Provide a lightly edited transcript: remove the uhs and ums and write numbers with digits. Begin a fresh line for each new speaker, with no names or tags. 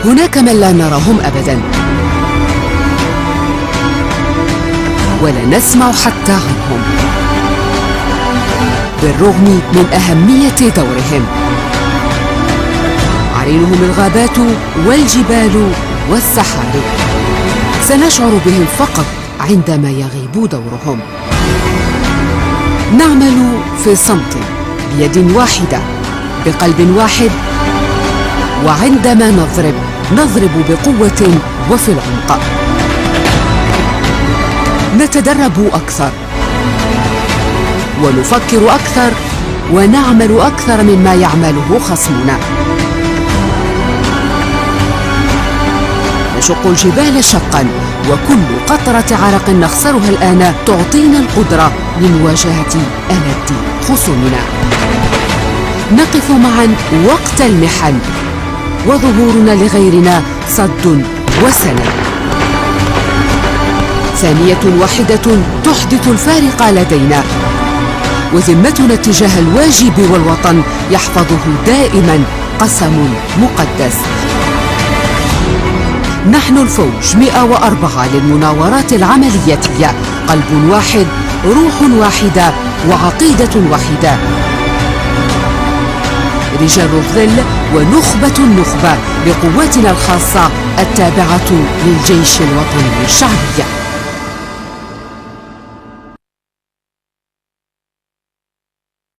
هناك من لا نراهم أبداً ولا نسمع حتى عنهم، بالرغم من أهمية دورهم. عرينهم الغابات والجبال والسحاب، سنشعر بهم فقط عندما يغيب دورهم. نعمل في صمت، بيد واحدة، بقلب واحد، وعندما نضرب بقوة وفي العمق. نتدرب أكثر ونفكر أكثر ونعمل أكثر مما يعمله خصمنا. نشق الجبال شقا، وكل قطرة عرق نخسرها الآن تعطينا القدرة لمواجهة ألد خصومنا. نقف معا وقت المحن، وظهورنا لغيرنا صد وسند. ثانية واحدة تحدث الفارق لدينا، وذمتنا تجاه الواجب والوطن يحفظه دائما قسم مقدس. نحن الفوج 104 للمناورات العملياتية، قلب واحد، روح واحدة، وعقيدة واحدة. رجال الظل ونخبة النخبة لقواتنا الخاصة التابعة للجيش الوطني الشعبي.